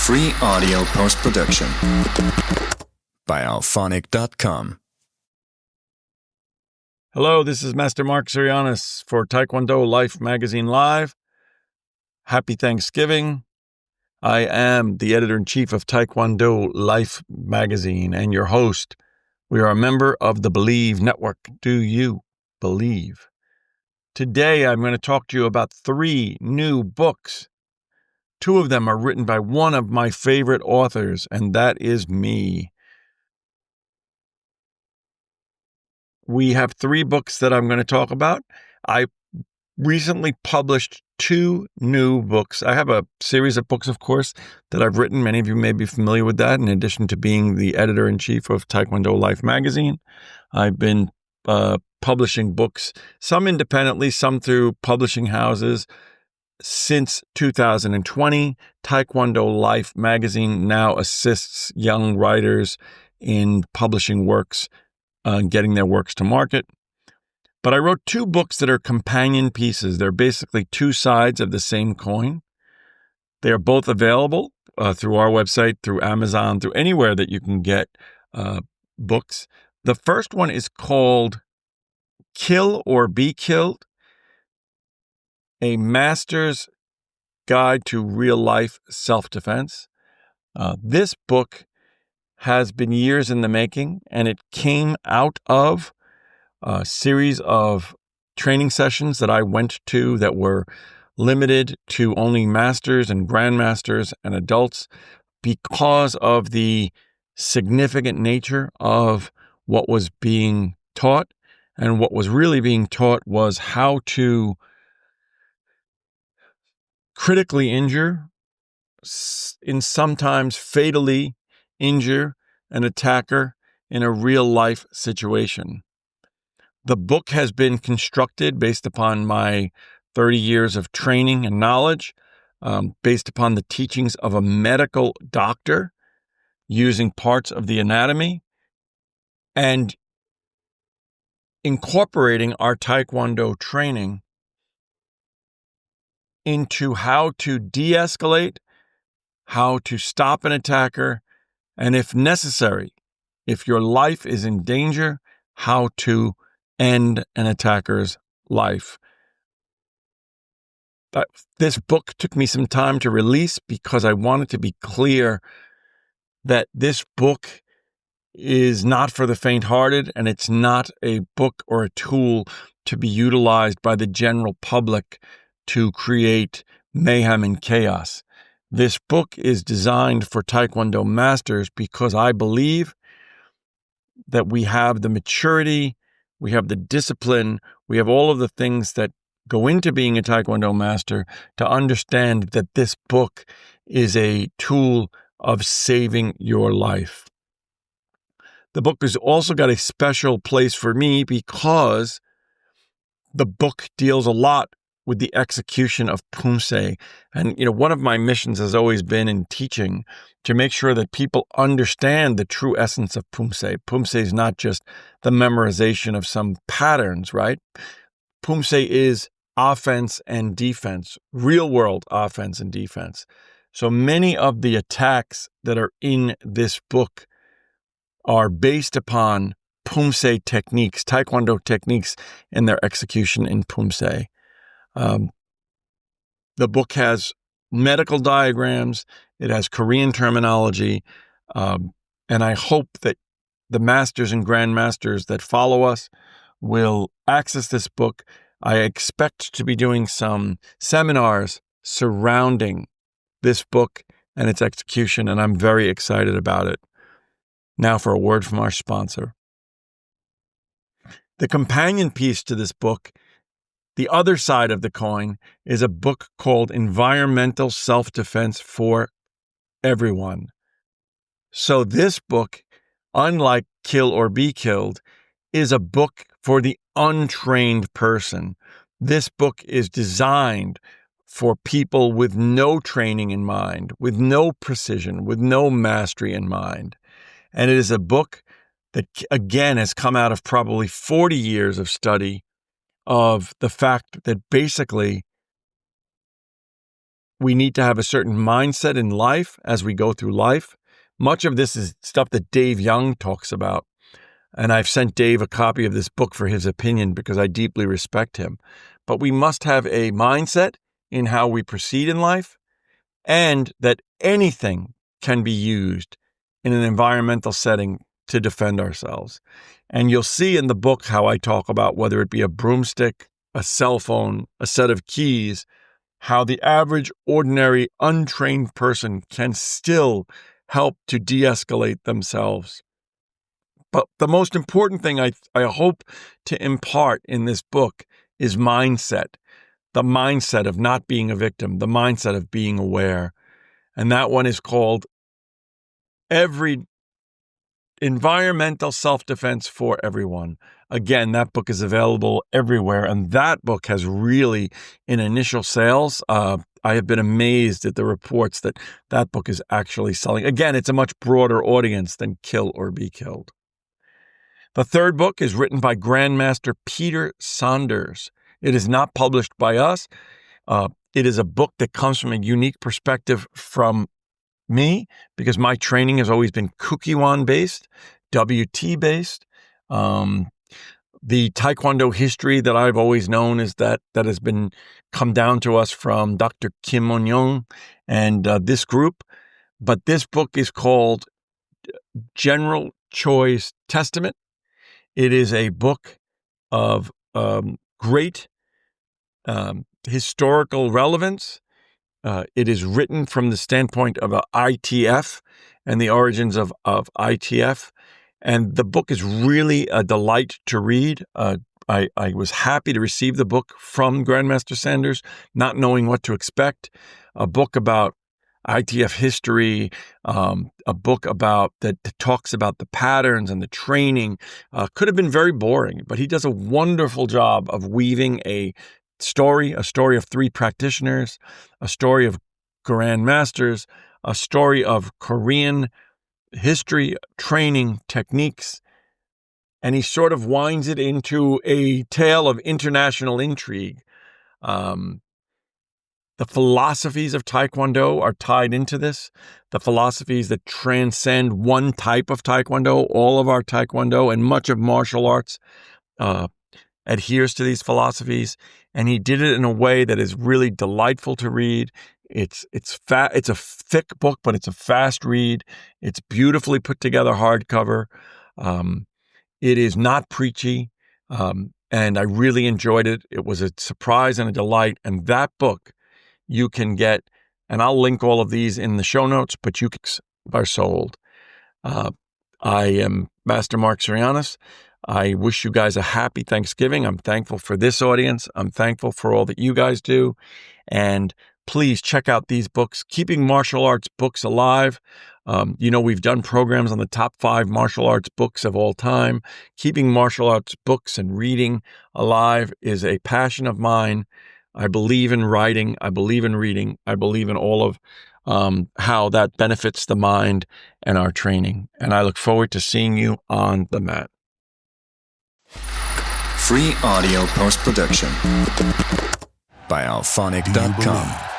Free audio post-production by alphonic.com. Hello, this is Master Marc Zirogiannis for Taekwondo Life Magazine Live. Happy Thanksgiving. I am the editor-in-chief of Taekwondo Life Magazine and your host. We are a member of the Believe Network. Do you believe? Today, I'm going to talk to you about 3 new books. 2 of them are written by one of my favorite authors, and that is me. We have 3 books that I'm going to talk about. I recently published 2 new books. I have a series of books, of course, that I've written. Many of you may be familiar with that. In addition to being the editor-in-chief of Taekwondo Life Magazine, I've been publishing books, some independently, some through publishing houses. Since 2020, Taekwondo Life Magazine now assists young writers in publishing works and getting their works to market. But I wrote 2 books that are companion pieces. They're basically 2 sides of the same coin. They are both available through our website, through Amazon, through anywhere that you can get books. The first one is called Kill or Be Killed: A Master's Guide to Real Life Self-Defense. This book has been years in the making, and it came out of a series of training sessions that I went to that were limited to only masters and grandmasters and adults because of the significant nature of what was being taught. And what was really being taught was how to critically injure, and sometimes fatally injure an attacker in a real-life situation. The book has been constructed based upon my 30 years of training and knowledge, based upon the teachings of a medical doctor, using parts of the anatomy, and incorporating our Taekwondo training into how to de-escalate, how to stop an attacker, and if necessary, if your life is in danger, how to end an attacker's life. This book took me some time to release because I wanted to be clear that this book is not for the faint-hearted, and it's not a book or a tool to be utilized by the general public to create mayhem and chaos. This book is designed for Taekwondo masters because I believe that we have the maturity, we have the discipline, we have all of the things that go into being a Taekwondo master to understand that this book is a tool of saving your life. The book has also got a special place for me because the book deals a lot with the execution of Pumse. And, one of my missions has always been in teaching to make sure that people understand the true essence of Pumse. Pumse is not just the memorization of some patterns, right? Pumse is offense and defense, real world offense and defense. So many of the attacks that are in this book are based upon Pumse techniques, Taekwondo techniques, and their execution in Pumse. The book has medical diagrams, it has Korean terminology, and I hope that the masters and grandmasters that follow us will access this book. I expect to be doing some seminars surrounding this book and its execution, and I'm very excited about it. Now for a word from our sponsor. The companion piece to this book, the other side of the coin, is a book called Environmental Self-Defense for Everyone. So this book, unlike Kill or Be Killed, is a book for the untrained person. This book is designed for people with no training in mind, with no precision, with no mastery in mind. And it is a book that, again, has come out of probably 40 years of study of the fact that basically we need to have a certain mindset in life as we go through life. Much of this is stuff that Dave Young talks about. And I've sent Dave a copy of this book for his opinion because I deeply respect him. But we must have a mindset in how we proceed in life, and that anything can be used in an environmental setting to defend ourselves. And you'll see in the book how I talk about whether it be a broomstick, a cell phone, a set of keys, how the average, ordinary, untrained person can still help to de-escalate themselves. But the most important thing I hope to impart in this book is mindset. The mindset of not being a victim, the mindset of being aware. And that one is called Every Environmental Self-Defense for Everyone. Again, that book is available everywhere. And that book has really, in initial sales, I have been amazed at the reports that that book is actually selling. Again, it's a much broader audience than Kill or Be Killed. The third book is written by Grandmaster Peter Saunders. It is not published by us. It is a book that comes from a unique perspective from me because my training has always been Kukiwan based, WT based. The Taekwondo history that I've always known is that has been come down to us from Dr. Kim Mon-young and this group. But this book is called General Choi's Testament. It is a book of great historical relevance. It is written from the standpoint of ITF and the origins of ITF. And the book is really a delight to read. I was happy to receive the book from Grandmaster Saunders, not knowing what to expect. A book about ITF history, a book about that talks about the patterns and the training. Could have been very boring, but he does a wonderful job of weaving a story of three practitioners, a story of grandmasters, a story of Korean history, training, techniques, and he sort of winds it into a tale of international intrigue. The philosophies of Taekwondo are tied into this, the philosophies that transcend one type of Taekwondo. All of our Taekwondo and much of martial arts adheres to these philosophies, and he did it in a way that is really delightful to read. It's a thick book, but it's a fast read. It's beautifully put together hardcover. It is not preachy, and I really enjoyed it. It was a surprise and a delight, and that book you can get, and I'll link all of these in the show notes, but you are sold. I am Master Marc Zirogiannis. I wish you guys a happy Thanksgiving. I'm thankful for this audience. I'm thankful for all that you guys do. And please check out these books, Keeping Martial Arts Books Alive. We've done programs on the top 5 martial arts books of all time. Keeping martial arts books and reading alive is a passion of mine. I believe in writing. I believe in reading. I believe in all of how that benefits the mind and our training. And I look forward to seeing you on the mat. Free audio post-production by alphonic.com.